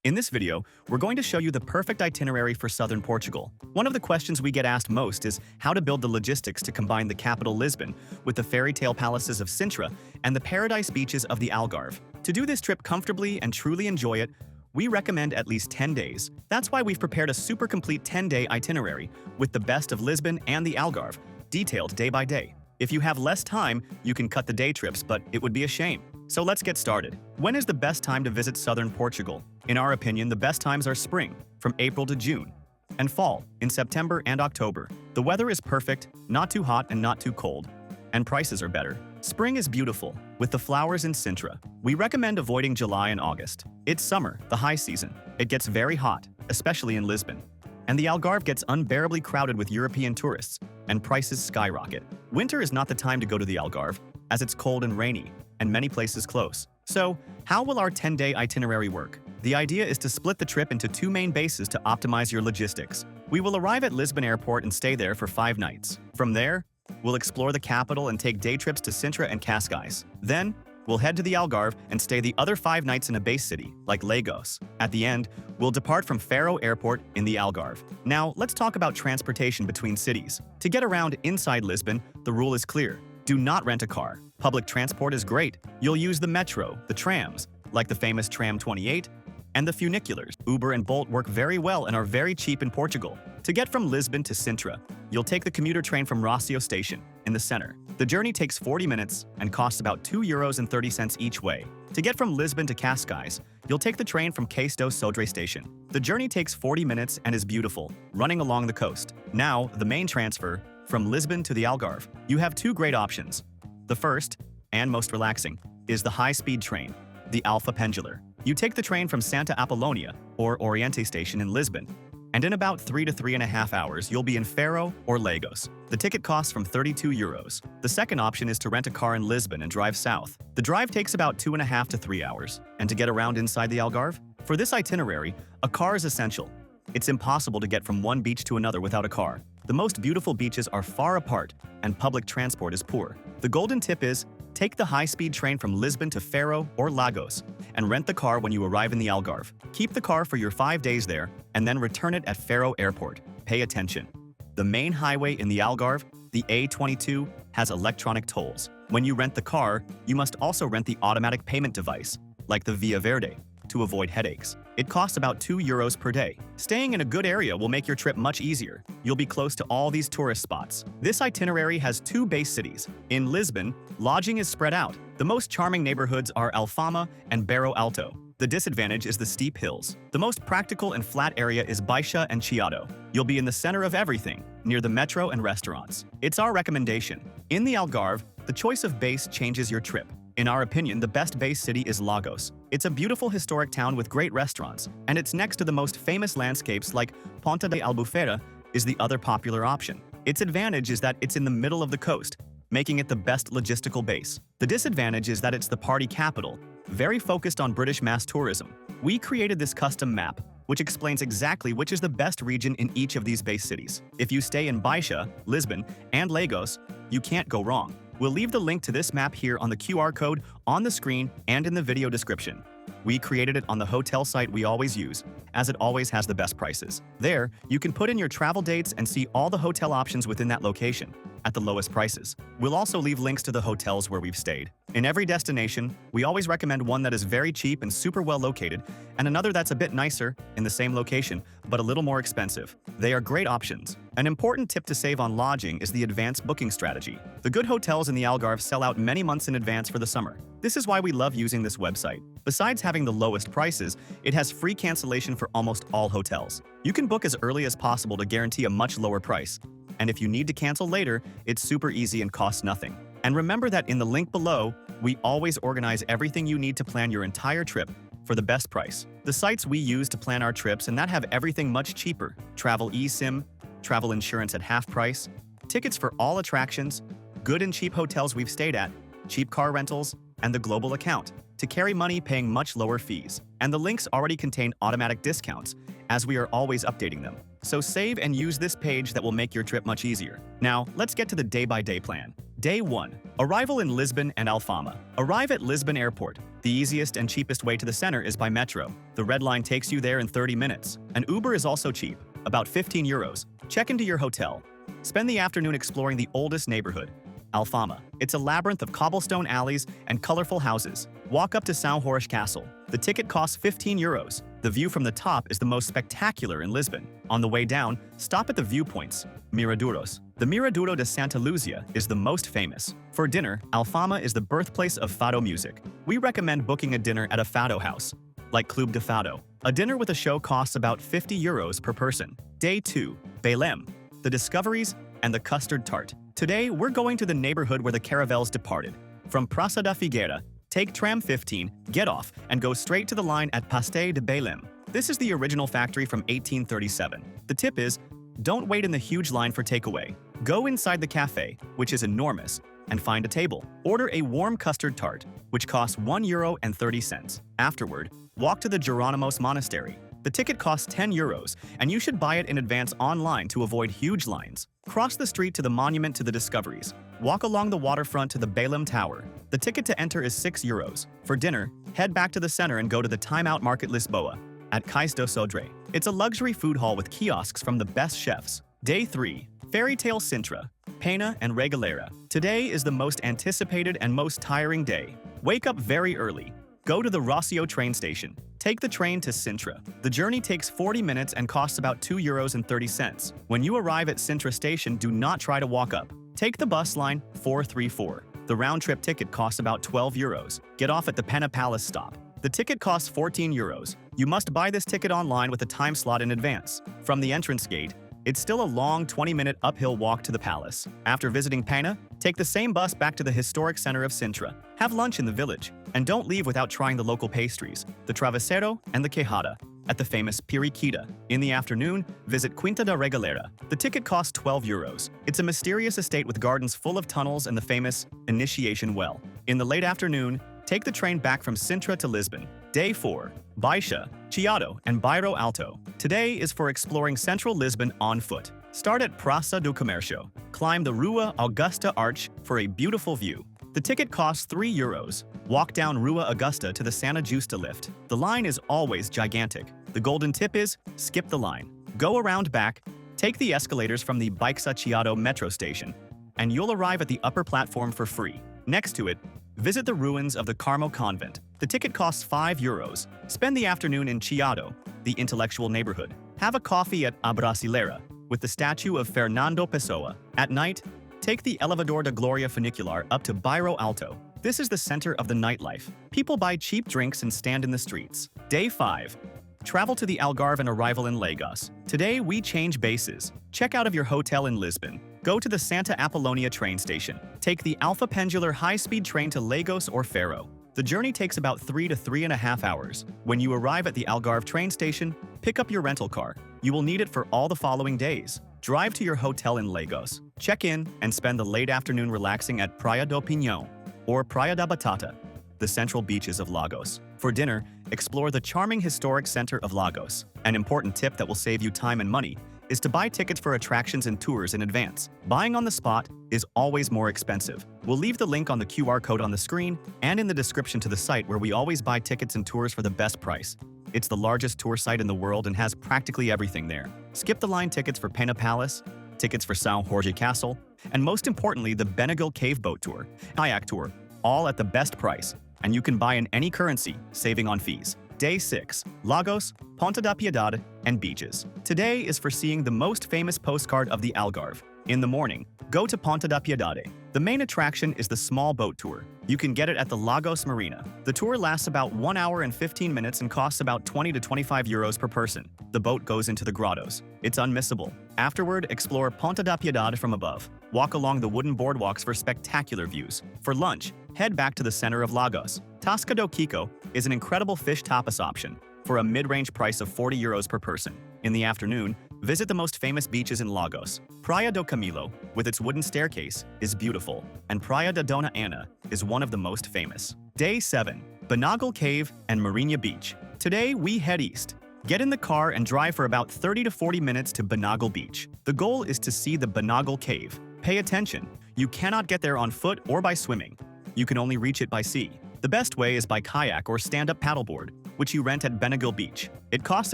In this video, we're going to show you the perfect itinerary for southern Portugal. One of the questions we get asked most is how to build the logistics to combine the capital Lisbon with the fairy tale palaces of Sintra and the paradise beaches of the Algarve. To do this trip comfortably and truly enjoy it, we recommend at least 10 days. That's why we've prepared a super complete 10-day itinerary with the best of Lisbon and the Algarve, detailed day by day. If you have less time, you can cut the day trips, but it would be a shame. So let's get started. When is the best time to visit southern Portugal? In our opinion, the best times are spring, from April to June, and fall, in September and October. The weather is perfect, not too hot and not too cold, and prices are better. Spring is beautiful, with the flowers in Sintra. We recommend avoiding July and August. It's summer, the high season. It gets very hot, especially in Lisbon. And the Algarve gets unbearably crowded with European tourists, and prices skyrocket. Winter is not the time to go to the Algarve, as it's cold and rainy, and many places close. So, how will our 10-day itinerary work? The idea is to split the trip into two main bases to optimize your logistics. We will arrive at Lisbon Airport and stay there for 5 nights. From there, we'll explore the capital and take day trips to Sintra and Cascais. Then, we'll head to the Algarve and stay the other 5 nights in a base city, like Lagos. At the end, we'll depart from Faro Airport in the Algarve. Now, let's talk about transportation between cities. To get around inside Lisbon, the rule is clear. Do not rent a car. Public transport is great. You'll use the metro, the trams, like the famous Tram 28, and the funiculars. Uber and Bolt work very well and are very cheap in Portugal. To get from Lisbon to Sintra, you'll take the commuter train from Rossio station, in the center. The journey takes 40 minutes and costs about €2.30 each way. To get from Lisbon to Cascais, you'll take the train from Cais do Sodré station. The journey takes 40 minutes and is beautiful, running along the coast. Now, the main transfer, from Lisbon to the Algarve. You have 2 great options. The first, and most relaxing, is the high-speed train, the Alpha Pendular. You take the train from Santa Apollonia, or Oriente station in Lisbon, and in about 3 to 3.5 hours, you'll be in Faro or Lagos. The ticket costs from €32. The second option is to rent a car in Lisbon and drive south. The drive takes about 2.5 to 3 hours. And to get around inside the Algarve? For this itinerary, a car is essential. It's impossible to get from one beach to another without a car. The most beautiful beaches are far apart, and public transport is poor. The golden tip is, take the high-speed train from Lisbon to Faro or Lagos, and rent the car when you arrive in the Algarve. Keep the car for your 5 days there, and then return it at Faro Airport. Pay attention. The main highway in the Algarve, the A22, has electronic tolls. When you rent the car, you must also rent the automatic payment device, like the Via Verde, to avoid headaches. It costs about €2 per day. Staying in a good area will make your trip much easier. You'll be close to all these tourist spots. This itinerary has 2 base cities. In Lisbon, lodging is spread out. The most charming neighborhoods are Alfama and Bairro Alto. The disadvantage is the steep hills. The most practical and flat area is Baixa and Chiado. You'll be in the center of everything, near the metro and restaurants. It's our recommendation. In the Algarve, the choice of base changes your trip. In our opinion, the best base city is Lagos. It's a beautiful historic town with great restaurants, and it's next to the most famous landscapes like Ponta de Albufeira is the other popular option. Its advantage is that it's in the middle of the coast, making it the best logistical base. The disadvantage is that it's the party capital, very focused on British mass tourism. We created this custom map, which explains exactly which is the best region in each of these base cities. If you stay in Baixa, Lisbon, and Lagos, you can't go wrong. We'll leave the link to this map here on the QR code on the screen and in the video description. We created it on the hotel site we always use, as it always has the best prices. There, you can put in your travel dates and see all the hotel options within that location, at the lowest prices. We'll also leave links to the hotels where we've stayed. In every destination, we always recommend one that is very cheap and super well located, and another that's a bit nicer, in the same location, but a little more expensive. They are great options. An important tip to save on lodging is the advanced booking strategy. The good hotels in the Algarve sell out many months in advance for the summer. This is why we love using this website. Besides having the lowest prices, it has free cancellation for almost all hotels. You can book as early as possible to guarantee a much lower price. And if you need to cancel later, it's super easy and costs nothing. And remember that in the link below, we always organize everything you need to plan your entire trip for the best price. The sites we use to plan our trips and that have everything much cheaper. Travel eSIM, travel insurance at half price, tickets for all attractions, good and cheap hotels we've stayed at, cheap car rentals, and the global account to carry money paying much lower fees. And the links already contain automatic discounts, as we are always updating them. so save and use this page that will make your trip much easier. Now, let's get to the day-by-day plan. Day 1. Arrival in Lisbon and Alfama. Arrive at Lisbon Airport. The easiest and cheapest way to the center is by metro. The Red Line takes you there in 30 minutes. An Uber is also cheap, about 15 euros. Check into your hotel. Spend the afternoon exploring the oldest neighborhood, Alfama. It's a labyrinth of cobblestone alleys and colorful houses. Walk up to São Jorge Castle. The ticket costs 15 euros. The view from the top is the most spectacular in Lisbon. On the way down, stop at the viewpoints, Miradouros. The Miraduro de Santa Luzia is the most famous. For dinner, Alfama is the birthplace of fado music. We recommend booking a dinner at a fado house, like Clube de Fado. A dinner with a show costs about 50 euros per person. Day 2. Belém. The discoveries and the custard tart. Today, we're going to the neighborhood where the caravels departed. From Praça da Figueira, take tram 15, get off, and go straight to the line at Pastéis de Belém. This is the original factory from 1837. The tip is, don't wait in the huge line for takeaway. Go inside the cafe, which is enormous, and find a table. Order a warm custard tart, which costs €1.30. Afterward, walk to the Geronimos Monastery. The ticket costs 10 euros, and you should buy it in advance online to avoid huge lines. Cross the street to the Monument to the Discoveries. Walk along the waterfront to the Belém Tower. The ticket to enter is 6 euros. For dinner, head back to the center and go to the Time Out Market Lisboa at Cais do Sodré. It's a luxury food hall with kiosks from the best chefs. Day 3. Fairy Tale Sintra, Pena and Regaleira. Today is the most anticipated and most tiring day. Wake up very early. Go to the Rossio train station. Take the train to Sintra. The journey takes 40 minutes and costs about €2.30. When you arrive at Sintra station, do not try to walk up. Take the bus line 434. The round-trip ticket costs about 12 euros. Get off at the Pena Palace stop. The ticket costs 14 euros. You must buy this ticket online with a time slot in advance. From the entrance gate, it's still a long 20-minute uphill walk to the palace. After visiting Pena, take the same bus back to the historic center of Sintra. Have lunch in the village, and don't leave without trying the local pastries, the travesseiro and the queijada, at the famous Periquita. In the afternoon, visit Quinta da Regaleira. The ticket costs 12 euros. It's a mysterious estate with gardens full of tunnels and the famous Initiation Well. In the late afternoon, take the train back from Sintra to Lisbon. Day 4. Baixa, Chiado, and Bairro Alto. Today is for exploring central Lisbon on foot. Start at Praça do Comércio. Climb the Rua Augusta Arch for a beautiful view. The ticket costs 3 euros. Walk down Rua Augusta to the Santa Justa lift. The line is always gigantic. The golden tip is, skip the line. Go around back, take the escalators from the Baixa Chiado metro station, and you'll arrive at the upper platform for free. Next to it, visit the ruins of the Carmo convent. The ticket costs 5 euros. Spend the afternoon in Chiado, the intellectual neighborhood. Have a coffee at A Brasileira with the statue of Fernando Pessoa. At night, take the Elevador da Gloria funicular up to Bairro Alto. This is the center of the nightlife. People buy cheap drinks and stand in the streets. Day 5. Travel to the Algarve and arrival in Lagos. Today, we change bases. Check out of your hotel in Lisbon. Go to the Santa Apollonia train station. Take the Alpha Pendular high-speed train to Lagos or Faro. The journey takes about 3 to 3.5 hours. When you arrive at the Algarve train station, pick up your rental car. You will need it for all the following days. Drive to your hotel in Lagos. Check in and spend the late afternoon relaxing at Praia do Pinhão or Praia da Batata, the central beaches of Lagos. For dinner, explore the charming historic center of Lagos. An important tip that will save you time and money is to buy tickets for attractions and tours in advance. Buying on the spot is always more expensive. We'll leave the link on the QR code on the screen and in the description to the site where we always buy tickets and tours for the best price. It's the largest tour site in the world and has practically everything there. Skip the line tickets for Pena Palace, tickets for São Jorge Castle, and most importantly, the Beniguel Cave Boat Tour, Kayak Tour, all at the best price. And you can buy in any currency, saving on fees. Day 6. Lagos, Ponta da Piedade, and beaches. Today is for seeing the most famous postcard of the Algarve. In the morning, go to Ponta da Piedade. The main attraction is the small boat tour. You can get it at the Lagos Marina. The tour lasts about 1 hour and 15 minutes and costs about 20 to 25 euros per person. The boat goes into the grottos. It's unmissable. Afterward, explore Ponta da Piedade from above. Walk along the wooden boardwalks for spectacular views. For lunch, head back to the center of Lagos. Tasca do Kiko is an incredible fish tapas option for a mid-range price of 40 euros per person. In the afternoon, visit the most famous beaches in Lagos. Praia do Camilo, with its wooden staircase, is beautiful, and Praia da Dona Ana is one of the most famous. Day 7. Beniguel Cave and Marinha Beach. Today, we head east. Get in the car and drive for about 30 to 40 minutes to Banagal Beach. The goal is to see the Banagal Cave. Pay attention, you cannot get there on foot or by swimming. You can only reach it by sea. The best way is by kayak or stand-up paddleboard, which you rent at Banagal Beach. It costs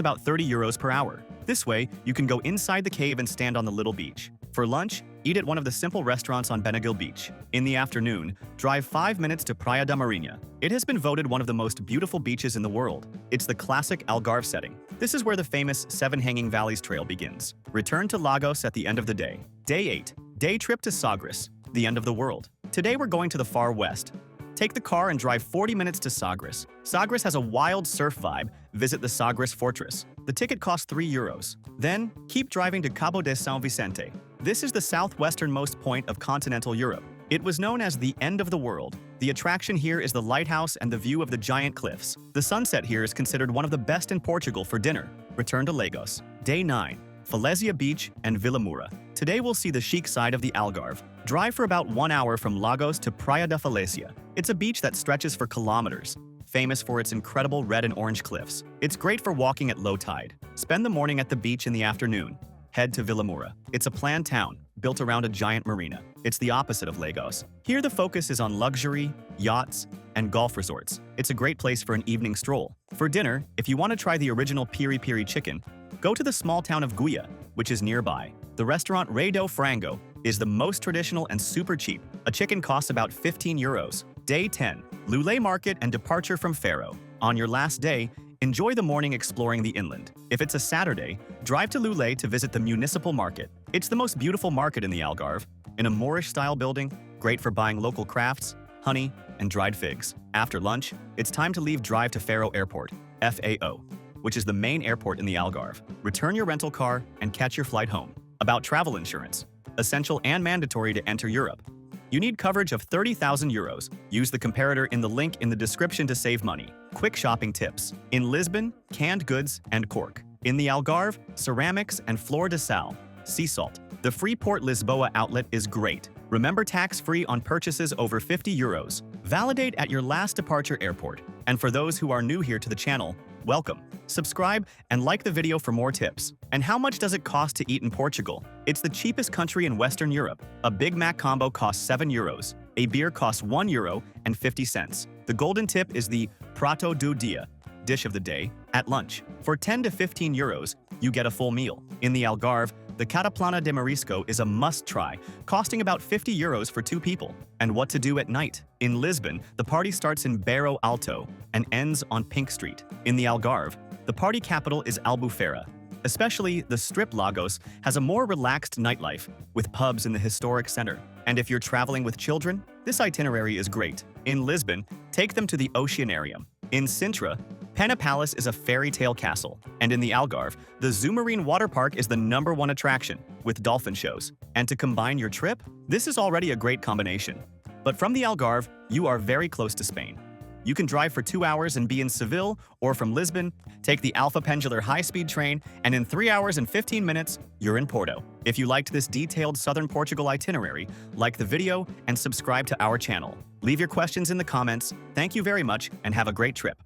about 30 euros per hour. This way, you can go inside the cave and stand on the little beach. For lunch, eat at one of the simple restaurants on Banagal Beach. In the afternoon, drive 5 minutes to Praia da Marinha. It has been voted one of the most beautiful beaches in the world. It's the classic Algarve setting. This is where the famous Seven Hanging Valleys Trail begins. Return to Lagos at the end of the day. Day 8. Day trip to Sagres, the end of the world. Today we're going to the far west. Take the car and drive 40 minutes to Sagres. Sagres has a wild surf vibe. Visit the Sagres Fortress. The ticket costs 3 euros. Then, keep driving to Cabo de São Vicente. This is the southwesternmost point of continental Europe. It was known as the end of the world. The attraction here is the lighthouse and the view of the giant cliffs. The sunset here is considered one of the best in Portugal for dinner. Return to Lagos. Day 9. Falésia Beach and Vila Moura. Today we'll see the chic side of the Algarve. Drive for about 1 hour from Lagos to Praia da Falésia. It's a beach that stretches for kilometers, famous for its incredible red and orange cliffs. It's great for walking at low tide. Spend the morning at the beach in the afternoon. Head to Vila Moura. It's a planned town, built around a giant marina. It's the opposite of Lagos. Here the focus is on luxury, yachts, and golf resorts. It's a great place for an evening stroll. For dinner, if you want to try the original piri-piri chicken, go to the small town of Guia, which is nearby. The restaurant Rei do Frango is the most traditional and super cheap. A chicken costs about 15 euros. Day 10. Lulé Market and departure from Faro. On your last day, enjoy the morning exploring the inland. If it's a Saturday, drive to Lulé to visit the municipal market. It's the most beautiful market in the Algarve. In a Moorish-style building, great for buying local crafts, honey, and dried figs. After lunch, it's time to leave. Drive to Faro Airport, FAO, which is the main airport in the Algarve. Return your rental car and catch your flight home. About travel insurance. Essential and mandatory to enter Europe. You need coverage of 30,000 euros. Use the comparator in the link in the description to save money. Quick shopping tips. In Lisbon, canned goods and cork. In the Algarve, ceramics and flor de sal, sea salt. The Freeport Lisboa outlet is great. Remember, tax-free on purchases over 50 euros. Validate at your last departure airport. And for those who are new here to the channel, welcome. Subscribe and like the video for more tips. And how much does it cost to eat in Portugal? It's the cheapest country in Western Europe. A Big Mac combo costs 7 euros. A beer costs 1 euro and 50 cents. The golden tip is the prato do dia, dish of the day, at lunch. For 10 to 15 euros, you get a full meal. In the Algarve, the Cataplana de Marisco is a must-try, costing about 50 euros for 2 people. And what to do at night? In Lisbon, the party starts in Bairro Alto and ends on Pink Street. In the Algarve, the party capital is Albufeira. Especially the Strip Lagos has a more relaxed nightlife, with pubs in the historic center. And if you're traveling with children, this itinerary is great. In Lisbon, take them to the Oceanarium. In Sintra, Pena Palace is a fairy tale castle. And in the Algarve, the Zoomarine Water Park is the #1 attraction, with dolphin shows. And to combine your trip, this is already a great combination. But from the Algarve, you are very close to Spain. You can drive for 2 hours and be in Seville, or from Lisbon, take the Alpha Pendular high-speed train, and in 3 hours and 15 minutes, you're in Porto. If you liked this detailed Southern Portugal itinerary, like the video and subscribe to our channel. Leave your questions in the comments. Thank you very much and have a great trip.